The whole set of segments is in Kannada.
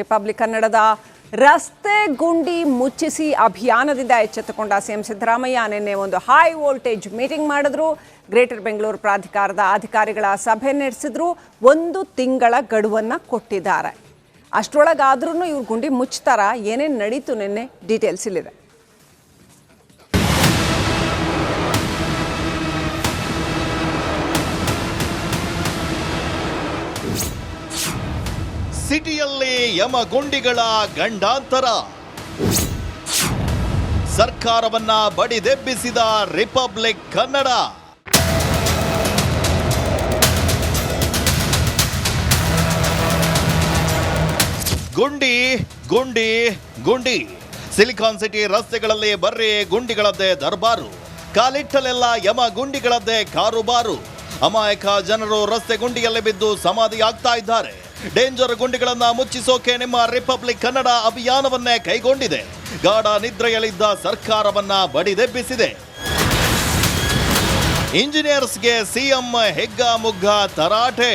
ರಿಪಬ್ಲಿಕ್ ಕನ್ನಡದ ರಸ್ತೆ ಗುಂಡಿ ಮುಚ್ಚಿಸಿ ಅಭಿಯಾನದಿಂದ ಎಚ್ಚೆತ್ತುಕೊಂಡ ಸಿಎಂ ಸಿದ್ದರಾಮಯ್ಯ ನಿನ್ನೆ ಒಂದು ಹೈ ವೋಲ್ಟೇಜ್ ಮೀಟಿಂಗ್ ಮಾಡಿದ್ರು. ಗ್ರೇಟರ್ ಬೆಂಗಳೂರು ಪ್ರಾಧಿಕಾರದ ಅಧಿಕಾರಿಗಳ ಸಭೆ ನಡೆಸಿದ್ರು. 1 ತಿಂಗಳ ಗಡುವನ್ನು ಕೊಟ್ಟಿದ್ದಾರೆ. ಅಷ್ಟರೊಳಗಾದ್ರೂ ಇವ್ರು ಗುಂಡಿ ಮುಚ್ತಾರ, ಏನೇನು ನಡೀತು ನಿನ್ನೆ ಡೀಟೇಲ್ಸ್ ಇಲ್ಲಿದೆ. ಸಿಟಿಯಲ್ಲಿ ಯಮಗುಂಡಿಗಳ ಗಂಡಾಂತರ, ಸರ್ಕಾರವನ್ನ ಬಡಿದೆಬ್ಬಿಸಿದ ರಿಪಬ್ಲಿಕ್ ಕನ್ನಡ. ಗುಂಡಿ ಗುಂಡಿ ಗುಂಡಿ ಸಿಲಿಕಾನ್ ಸಿಟಿ ರಸ್ತೆಗಳಲ್ಲಿ ಬರ್ರಿ ಗುಂಡಿಗಳದ್ದೇ ದರ್ಬಾರು. ಕಾಲಿಟ್ಟಲೆಲ್ಲ ಯಮ ಗುಂಡಿಗಳದ್ದೇ ಕಾರುಬಾರು. ಅಮಾಯಕ ಜನರು ರಸ್ತೆ ಗುಂಡಿಯಲ್ಲಿ ಬಿದ್ದು ಸಮಾಧಿ ಆಗ್ತಾ ಇದ್ದಾರೆ. ಡೇಂಜರ್ ಗುಂಡಿಗಳನ್ನ ಮುಚ್ಚಿಸೋಕೆ ನಿಮ್ಮ ರಿಪಬ್ಲಿಕ್ ಕನ್ನಡ ಅಭಿಯಾನವನ್ನೇ ಕೈಗೊಂಡಿದೆ. ಗಾಢ ನಿದ್ರೆಯಲ್ಲಿದ್ದ ಸರ್ಕಾರವನ್ನ ಬಡಿದೆಬ್ಬಿಸಿದೆ. ಇಂಜಿನಿಯರ್ಸ್ಗೆ ಸಿಎಂ ಹೆಗ್ಗಾಮುಗ್ಗ ತರಾಟೆ.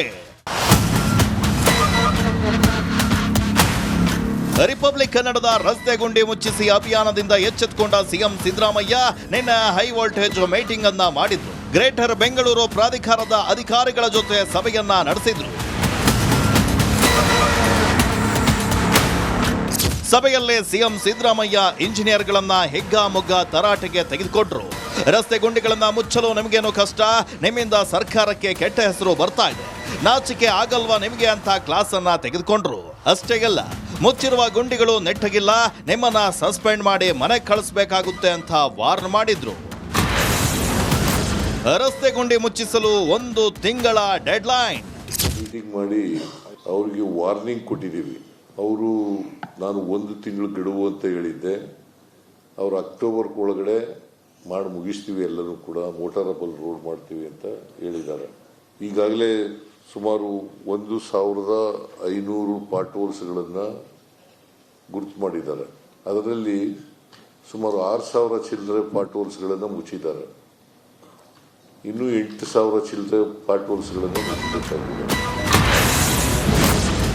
ರಿಪಬ್ಲಿಕ್ ಕನ್ನಡದ ರಸ್ತೆ ಗುಂಡಿ ಮುಚ್ಚಿಸಿ ಅಭಿಯಾನದಿಂದ ಎಚ್ಚೆತ್ತುಕೊಂಡ ಸಿಎಂ ಸಿದ್ದರಾಮಯ್ಯ ನಿನ್ನೆ ಹೈ ವೋಲ್ಟೇಜ್ ಮೀಟಿಂಗ್ ಅನ್ನ ಮಾಡಿದ್ರು. ಗ್ರೇಟರ್ ಬೆಂಗಳೂರು ಪ್ರಾಧಿಕಾರದ ಅಧಿಕಾರಿಗಳ ಜೊತೆ ಸಭೆಯನ್ನ ನಡೆಸಿದ್ರು. ಸಭೆಯಲ್ಲೇ ಸಿಎಂ ಸಿದ್ದರಾಮಯ್ಯ ಇಂಜಿನಿಯರ್ಗಳನ್ನ ಹೆಗ್ಗಾಮುಗ್ಗ ತರಾಟೆಗೆ ತೆಗೆದುಕೊಂಡ್ರು. ರಸ್ತೆ ಗುಂಡಿಗಳನ್ನ ಮುಚ್ಚಲು ನಿಮಗೇನು ಕಷ್ಟ, ನಿಮ್ಮಿಂದ ಸರ್ಕಾರಕ್ಕೆ ಕೆಟ್ಟ ಹೆಸರು ಬರ್ತಾ ಇದೆ, ನಾಚಿಕೆ ಆಗಲ್ವಾ ನಿಮಗೆ ಅಂತ ಕ್ಲಾಸ್ ಅನ್ನ ತೆಗೆದುಕೊಂಡ್ರು. ಅಷ್ಟೇ ಅಲ್ಲ, ಮುಚ್ಚಿರುವ ಗುಂಡಿಗಳು ನೆಟ್ಟಗಿಲ್ಲ, ನಿಮ್ಮನ್ನ ಸಸ್ಪೆಂಡ್ ಮಾಡಿ ಮನೆ ಕಳಿಸಬೇಕಾಗುತ್ತೆ ಅಂತ ವಾರ್ನ್ ಮಾಡಿದ್ರು. ರಸ್ತೆ ಗುಂಡಿ ಮುಚ್ಚಿಸಲು 1 ತಿಂಗಳ ಡೆಡ್ಲೈನ್ ಮೀಟಿಂಗ್ ಮಾಡಿ ಅವ್ರಿಗೆ ವಾರ್ನಿಂಗ್ ಕೊಟ್ಟಿದ್ದೀವಿ. ಅವರು ನಾನು 1 ತಿಂಗಳು ಗಡುವು ಅಂತ ಹೇಳಿದ್ದೆ. ಅವರು ಅಕ್ಟೋಬರ್ ಒಳಗಡೆ ಮಾಡಿ ಮುಗಿಸ್ತೀವಿ, ಎಲ್ಲರೂ ಕೂಡ ಮೋಟಾರಬಲ್ ರೋಡ್ ಮಾಡ್ತೀವಿ ಅಂತ ಹೇಳಿದ್ದಾರೆ. ಈಗಾಗಲೇ ಸುಮಾರು 1500 ಪಾರ್ಟ್ ಹೋಲ್ಸ್ಗಳನ್ನು ಗುರುತು ಮಾಡಿದ್ದಾರೆ. ಅದರಲ್ಲಿ ಸುಮಾರು 6000 ಚಿಲ್ಲರೆ ಪಾರ್ಟ್ ಹೋಲ್ಸ್ಗಳನ್ನು ಮುಚ್ಚಿದ್ದಾರೆ. ಇನ್ನೂ 8000 ಚಿಲ್ಲರೆ ಪಾರ್ಟ್ ಹೋಲ್ಸ್ಗಳನ್ನು ಮುಚ್ಚಬೇಕಾಗಿದೆ.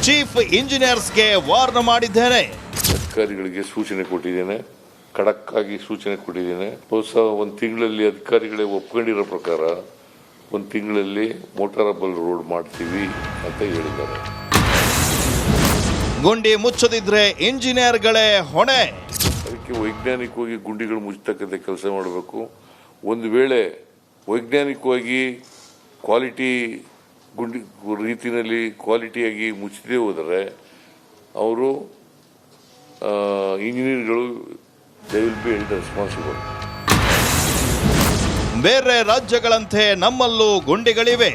ಚೀಫ್ ಇಂಜಿನಿಯರ್ಸ್ಗೆ ವಾರ್ನ್ ಮಾಡಿದ್ದೇನೆ. ಅಧಿಕಾರಿಗಳಿಗೆ ಸೂಚನೆ ಕೊಟ್ಟಿದ್ದೇನೆ, ಖಡಕ್ ಆಗಿ ಸೂಚನೆ ಕೊಟ್ಟಿದ್ದೇನೆ. ಬಹುಶಃ 1 ತಿಂಗಳಲ್ಲಿ ಅಧಿಕಾರಿಗಳೇ ಒಪ್ಕೊಂಡಿರೋ ಪ್ರಕಾರ 1 ತಿಂಗಳಲ್ಲಿ ಮೋಟಾರಬಲ್ ರೋಡ್ ಮಾಡ್ತೀವಿ ಅಂತ ಹೇಳಿದ್ದಾರೆ. ಗುಂಡಿ ಮುಚ್ಚದಿದ್ರೆ ಇಂಜಿನಿಯರ್ಗಳೇ ಹೊಣೆ. ಅದಕ್ಕೆ ವೈಜ್ಞಾನಿಕವಾಗಿ ಗುಂಡಿಗಳು ಮುಚ್ಚತಕ್ಕಂಥ ಕೆಲಸ ಮಾಡಬೇಕು. ಒಂದು ವೇಳೆ ವೈಜ್ಞಾನಿಕವಾಗಿ ಕ್ವಾಲಿಟಿ ಗುಂಡಿ ರೀತಿಯಲ್ಲಿ ಕ್ವಾಲಿಟಿಯಾಗಿ ಮುಚ್ಚದೇ ಹೋದರೆ ಅವರು ಇಂಜಿನಿಯರ್ಗಳು they will be held responsible. ಬೇರೆ ರಾಜ್ಯಗಳಂತೆ ನಮ್ಮಲ್ಲೂ ಗುಂಡಿಗಳಿವೆ.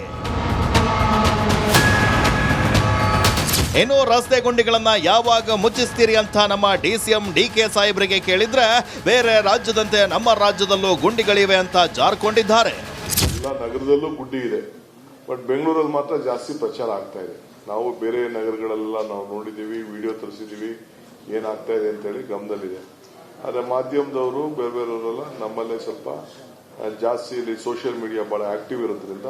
ಇನ್ನು ರಸ್ತೆ ಗುಂಡಿಗಳನ್ನ ಯಾವಾಗ ಮುಚ್ಚಿಸ್ತೀರಿ ಅಂತ ನಮ್ಮ DCM DK ಸಾಹೇಬ್ರಿಗೆ ಕೇಳಿದ್ರೆ ಬೇರೆ ರಾಜ್ಯದಂತೆ ನಮ್ಮ ರಾಜ್ಯದಲ್ಲೂ ಗುಂಡಿಗಳಿವೆ ಅಂತ ಜಾರ್ಕೊಂಡಿದ್ದಾರೆ. ಎಲ್ಲ ನಗರದಲ್ಲೂ ಗುಂಡಿ ಇದೆ, ಬಟ್ ಬೆಂಗಳೂರಲ್ಲಿ ಮಾತ್ರ ಜಾಸ್ತಿ ಪ್ರಚಾರ ಆಗ್ತಾ ಇದೆ. ನಾವು ಬೇರೆ ನಗರಗಳೆಲ್ಲ ನಾವು ನೋಡಿದ್ದೀವಿ, ವಿಡಿಯೋ ತರಿಸಿದ್ದೀವಿ, ಏನಾಗ್ತಾ ಇದೆ ಅಂತೇಳಿ ಗಮನದಲ್ಲಿದೆ. ಆದರೆ ಮಾಧ್ಯಮದವರು ಬೇರೆಯವರೆಲ್ಲ ನಮ್ಮಲ್ಲೇ ಸ್ವಲ್ಪ ಜಾಸ್ತಿ ಇಲ್ಲಿ ಸೋಷಿಯಲ್ ಮೀಡಿಯಾ ಬಹಳ ಆಕ್ಟಿವ್ ಇರೋದ್ರಿಂದ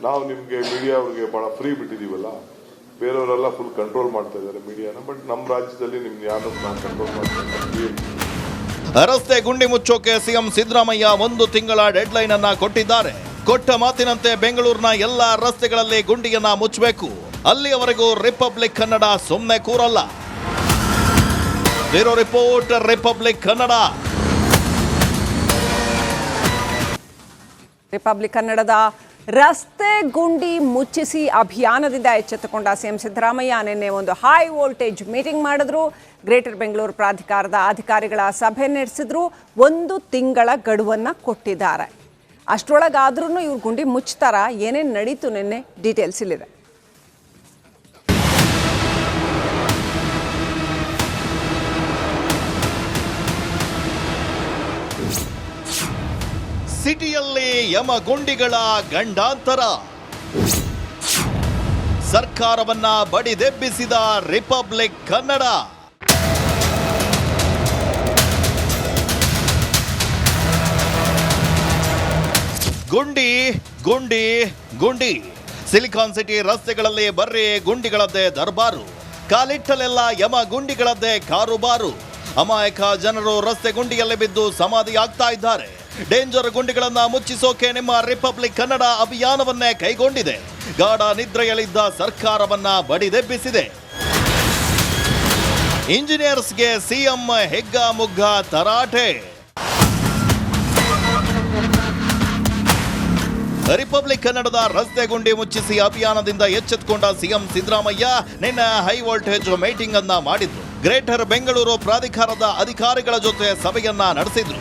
ನಾವು ನಿಮಗೆ ಮೀಡಿಯಾ ಅವ್ರಿಗೆ ಬಹಳ ಫ್ರೀ ಬಿಟ್ಟಿದೀವಲ್ಲ, ಬೇರೆಯವರೆಲ್ಲ ಫುಲ್ ಕಂಟ್ರೋಲ್ ಮಾಡ್ತಾ ಇದ್ದಾರೆ ಮೀಡಿಯಾನ. ಬಟ್ ನಮ್ಮ ರಾಜ್ಯದಲ್ಲಿ ನಿಮ್ಗೆ ಯಾರು ನಾವು ಕಂಟ್ರೋಲ್ ಮಾಡ್ತಾ ಇದ್ದೀವಿ. ರಸ್ತೆ ಗುಂಡಿ ಮುಚ್ಚೋಕೆ ಸಿಎಂ ಸಿದ್ದರಾಮಯ್ಯ 1 ತಿಂಗಳ ಡೆಡ್ಲೈನ್ ಅನ್ನ ಕೊಟ್ಟಿದ್ದಾರೆ. ಕೊಟ್ಟ ಮಾತಿನಂತೆ ಬೆಂಗಳೂರಿನ ಎಲ್ಲಾ ರಸ್ತೆಗಳಲ್ಲಿ ಗುಂಡಿಯನ್ನ ಮುಚ್ಚಬೇಕು. ಅಲ್ಲಿಯವರೆಗೂ ರಿಪಬ್ಲಿಕ್ ಕನ್ನಡ ಸುಮ್ಮನೆ ಕೂರಲ್ಲ. Bureau report, Republic Kannada. Republic ಕನ್ನಡದ ರಸ್ತೆ ಗುಂಡಿ ಮುಚ್ಚಿಸಿ ಅಭಿಯಾನದಿಂದ ಎಚ್ಚೆತ್ತುಕೊಂಡ ಸಿಎಂ ಸಿದ್ದರಾಮಯ್ಯ ನಿನ್ನೆ ಒಂದು ಹೈ ವೋಲ್ಟೇಜ್ ಮೀಟಿಂಗ್ ಮಾಡಿದ್ರು. ಗ್ರೇಟರ್ ಬೆಂಗಳೂರು ಪ್ರಾಧಿಕಾರದ ಅಧಿಕಾರಿಗಳ ಸಭೆ ನಡೆಸಿದ್ರು. 1 ತಿಂಗಳ ಗಡುವನ್ನು ಕೊಟ್ಟಿದ್ದಾರೆ. ಅಷ್ಟರೊಳಗಾದ್ರೂ ಇವ್ರು ಗುಂಡಿ ಮುಚ್ತಾರ, ಏನೇನು ನಡೀತು ನಿನ್ನೆ ಡೀಟೇಲ್ಸ್ ಇಲ್ಲಿದೆ. ಸಿಟಿಯಲ್ಲಿ ಯಮಗುಂಡಿಗಳ ಗಂಡಾಂತರ, ಸರ್ಕಾರವನ್ನ ಬಡಿದೆಬ್ಬಿಸಿದ ರಿಪಬ್ಲಿಕ್ ಕನ್ನಡ. ಗುಂಡಿ ಗುಂಡಿ ಗುಂಡಿ ಸಿಲಿಕಾನ್ ಸಿಟಿ ರಸ್ತೆಗಳಲ್ಲಿ ಬರ್ರಿ ಗುಂಡಿಗಳದ್ದೇ ದರ್ಬಾರು. ಕಾಲಿಟ್ಟಲೆಲ್ಲ ಯಮ ಗುಂಡಿಗಳದ್ದೇ ಕಾರುಬಾರು. ಅಮಾಯಕ ಜನರು ರಸ್ತೆ ಗುಂಡಿಯಲ್ಲಿ ಬಿದ್ದು ಸಮಾಧಿ ಆಗ್ತಾ ಇದ್ದಾರೆ. ಡೇಂಜರ್ ಗುಂಡಿಗಳನ್ನ ಮುಚ್ಚಿಸೋಕೆ ನಿಮ್ಮ ರಿಪಬ್ಲಿಕ್ ಕನ್ನಡ ಅಭಿಯಾನವನ್ನೇ ಕೈಗೊಂಡಿದೆ. ಗಾಢ ನಿದ್ರೆಯಲ್ಲಿದ್ದ ಸರ್ಕಾರವನ್ನ ಬಡಿದೆಬ್ಬಿಸಿದೆ. ಇಂಜಿನಿಯರ್ಸ್ಗೆ ಸಿಎಂ ಹೆಗ್ಗಾಮುಗ್ಗ ತರಾಟೆ. ರಿಪಬ್ಲಿಕ್ ಕನ್ನಡದ ರಸ್ತೆ ಗುಂಡಿ ಮುಚ್ಚಿಸಿ ಅಭಿಯಾನದಿಂದ ಎಚ್ಚೆತ್ತುಕೊಂಡ ಸಿಎಂ ಸಿದ್ದರಾಮಯ್ಯ ನಿನ್ನೆ ಹೈ ವೋಲ್ಟೇಜ್ ಮೀಟಿಂಗ್ ಅನ್ನ ಮಾಡಿದ್ರು. ಗ್ರೇಟರ್ ಬೆಂಗಳೂರು ಪ್ರಾಧಿಕಾರದ ಅಧಿಕಾರಿಗಳ ಜೊತೆ ಸಭೆಯನ್ನ ನಡೆಸಿದ್ರು.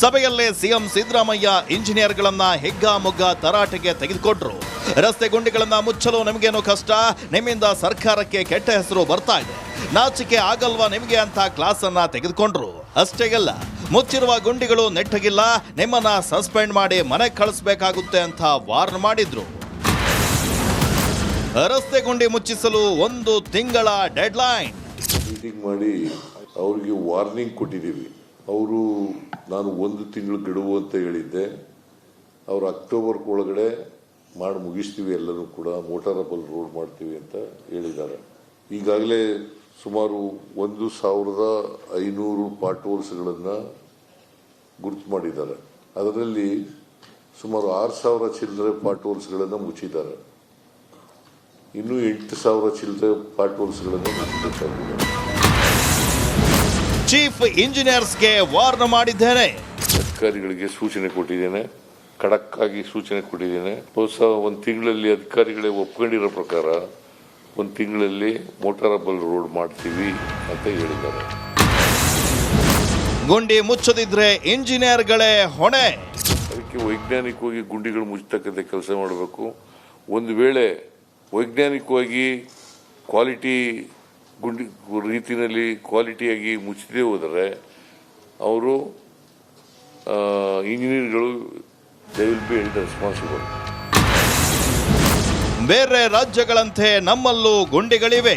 ಸಭೆಯಲ್ಲೇ ಸಿಎಂ ಸಿದ್ದರಾಮಯ್ಯ ಇಂಜಿನಿಯರ್ಗಳನ್ನ ಹೆಗ್ಗಾಮುಗ್ಗ ತರಾಟೆಗೆ ತೆಗೆದುಕೊಂಡ್ರು. ರಸ್ತೆ ಗುಂಡಿಗಳನ್ನ ಮುಚ್ಚಲು ನಿಮಗೇನು ಕಷ್ಟ, ನಿಮ್ಮಿಂದ ಸರ್ಕಾರಕ್ಕೆ ಕೆಟ್ಟ ಹೆಸರು ಬರ್ತಾ ಇದೆ, ನಾಚಿಕೆ ಆಗಲ್ವಾ ನಿಮಗೆ ಅಂತ ಕ್ಲಾಸ್ ಅನ್ನ ತೆಗೆದುಕೊಂಡ್ರು. ಅಷ್ಟೇ ಅಲ್ಲ, ಮುಚ್ಚಿರುವ ಗುಂಡಿಗಳು ನೆಟ್ಟಗಿಲ್ಲ, ನಿಮ್ಮನ್ನ ಸಸ್ಪೆಂಡ್ ಮಾಡಿ ಮನೆ ಕಳಿಸಬೇಕಾಗುತ್ತೆ ಅಂತ ವಾರ್ನ್ ಮಾಡಿದ್ರು. ರಸ್ತೆ ಗುಂಡಿ ಮುಚ್ಚಿಸಲು 1 ತಿಂಗಳ ಡೆಡ್ಲೈನ್ ಮೀಟಿಂಗ್ ಮಾಡಿ ಅವ್ರಿಗೆ ವಾರ್ನಿಂಗ್ ಕೊಟ್ಟಿದ್ದೀವಿ. ಅವರು ನಾನು 1 ತಿಂಗಳು ಗಡುವು ಅಂತ ಹೇಳಿದ್ದೆ. ಅವರು ಅಕ್ಟೋಬರ್ ಒಳಗಡೆ ಮಾಡಿ ಮುಗಿಸ್ತೀವಿ, ಎಲ್ಲರೂ ಕೂಡ ಮೋಟಾರಬಲ್ ರೋಡ್ ಮಾಡ್ತೀವಿ ಅಂತ ಹೇಳಿದ್ದಾರೆ. ಈಗಾಗಲೇ ಸುಮಾರು 1,500 ಪಾರ್ಟ್ ಹೋಲ್ಸ್ಗಳನ್ನು ಗುರುತು ಮಾಡಿದ್ದಾರೆ. ಅದರಲ್ಲಿ ಸುಮಾರು 6,000 ಚಿಲ್ಲರೆ ಪಾರ್ಟ್ ಹೋಲ್ಸ್ಗಳನ್ನು ಮುಚ್ಚಿದ್ದಾರೆ. ಇನ್ನೂ 8,000 ಚಿಲ್ಲರೆ ಪಾರ್ಟ್ ಹೋಲ್ಸ್ಗಳನ್ನು ಮುಚ್ಚಬೇಕಾಗಿದೆ. ಚೀಫ್ ಇಂಜಿನಿಯರ್ಸ್ಗೆ ವಾರ್ನ್ ಮಾಡಿದ್ದೇನೆ. ಅಧಿಕಾರಿಗಳಿಗೆ ಸೂಚನೆ ಕೊಟ್ಟಿದ್ದೇನೆ, ಖಡಕ್ ಆಗಿ ಸೂಚನೆ ಕೊಟ್ಟಿದ್ದೇನೆ. ಬಹುಶಃ 1 ತಿಂಗಳಲ್ಲಿ ಅಧಿಕಾರಿಗಳೇ ಒಪ್ಕೊಂಡಿರೋ ಪ್ರಕಾರ 1 ತಿಂಗಳಲ್ಲಿ ಮೋಟಾರಬಲ್ ರೋಡ್ ಮಾಡ್ತೀವಿ ಅಂತ ಹೇಳಿದ್ದಾರೆ. ಗುಂಡಿ ಮುಚ್ಚದಿದ್ರೆ ಇಂಜಿನಿಯರ್ಗಳೇ ಹೊಣೆ. ಅದಕ್ಕೆ ವೈಜ್ಞಾನಿಕವಾಗಿ ಗುಂಡಿಗಳು ಮುಚ್ಚತಕ್ಕಂಥ ಕೆಲಸ ಮಾಡಬೇಕು. ಒಂದು ವೇಳೆ ವೈಜ್ಞಾನಿಕವಾಗಿ ಕ್ವಾಲಿಟಿ ಗುಂಡಿ ರೀತಿಯಲ್ಲಿ ಕ್ವಾಲಿಟಿಯಾಗಿ ಮುಚ್ಚದೇ ಹೋದರೆ ಅವರು ಇಂಜಿನಿಯರ್ಗಳು they will be held responsible. ಬೇರೆ ರಾಜ್ಯಗಳಂತೆ ನಮ್ಮಲ್ಲೂ ಗುಂಡಿಗಳಿವೆ.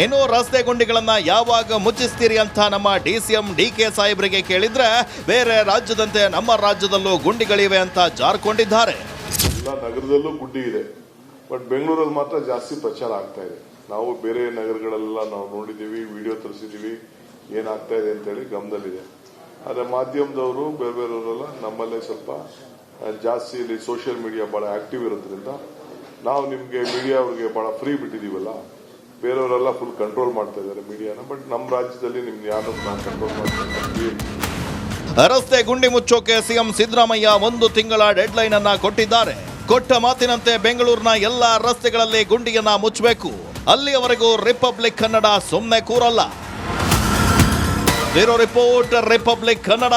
ಇನ್ನು ರಸ್ತೆ ಗುಂಡಿಗಳನ್ನ ಯಾವಾಗ ಮುಚ್ಚಿಸ್ತೀರಿ ಅಂತ ನಮ್ಮ DCM DK ಸಾಹೇಬ್ರಿಗೆ ಕೇಳಿದ್ರೆ ಬೇರೆ ರಾಜ್ಯದಂತೆ ನಮ್ಮ ರಾಜ್ಯದಲ್ಲೂ ಗುಂಡಿಗಳಿವೆ ಅಂತ ಜಾರ್ಕೊಂಡಿದ್ದಾರೆ. ಎಲ್ಲ ನಗರದಲ್ಲೂ ಗುಡ್ಡಿ ಇದೆ, ಬಟ್ ಬೆಂಗಳೂರಲ್ಲಿ ಮಾತ್ರ ಜಾಸ್ತಿ ಪ್ರಚಾರ ಆಗ್ತಾ ಇದೆ. ನಾವು ಬೇರೆ ನಗರಗಳೆಲ್ಲ ನಾವು ನೋಡಿದ್ದೀವಿ, ವಿಡಿಯೋ ತರಿಸಿದ್ದೀವಿ, ಏನಾಗ್ತಾ ಇದೆ ಅಂತೇಳಿ ಗಮನದಲ್ಲಿದೆ. ಆದರೆ ಮಾಧ್ಯಮದವರು ಬೇರೆ ಬೇರೆಯವರೆಲ್ಲ ನಮ್ಮಲ್ಲೇ ಸ್ವಲ್ಪ ಜಾಸ್ತಿ ಇಲ್ಲಿ ಸೋಷಿಯಲ್ ಮೀಡಿಯಾ ಬಹಳ ಆಕ್ಟಿವ್ ಇರೋದ್ರಿಂದ ನಾವು ನಿಮಗೆ ಮೀಡಿಯಾ ಅವ್ರಿಗೆ ಬಹಳ ಫ್ರೀ ಬಿಟ್ಟಿದೀವಲ್ಲ, ಬೇರೆಯವರೆಲ್ಲ ಫುಲ್ ಕಂಟ್ರೋಲ್ ಮಾಡ್ತಾ ಇದ್ದಾರೆ ಮೀಡಿಯಾನ. ಬಟ್ ನಮ್ಮ ರಾಜ್ಯದಲ್ಲಿ ನಿಮ್ಗೆ ಯಾರು ನಾವು ಕಂಟ್ರೋಲ್ ಮಾಡ್ತಾ ಇದ್ದೀವಿ. ರಸ್ತೆ ಗುಂಡಿ ಮುಚ್ಚೋಕೆ ಸಿಎಂ ಸಿದ್ದರಾಮಯ್ಯ 1 ತಿಂಗಳ ಡೆಡ್ಲೈನ್ ಅನ್ನ ಕೊಟ್ಟಿದ್ದಾರೆ. ಕೊಟ್ಟ ಮಾತಿನಂತೆ ಬೆಂಗಳೂರಿನ ಎಲ್ಲಾ ರಸ್ತೆಗಳಲ್ಲಿ ಗುಂಡಿಯನ್ನ ಮುಚ್ಚಬೇಕು. ಅಲ್ಲಿಯವರೆಗೂ ರಿಪಬ್ಲಿಕ್ ಕನ್ನಡ ಸುಮ್ಮನೆ ಕೂರಲ್ಲ. Bureau report, Republic Kannada.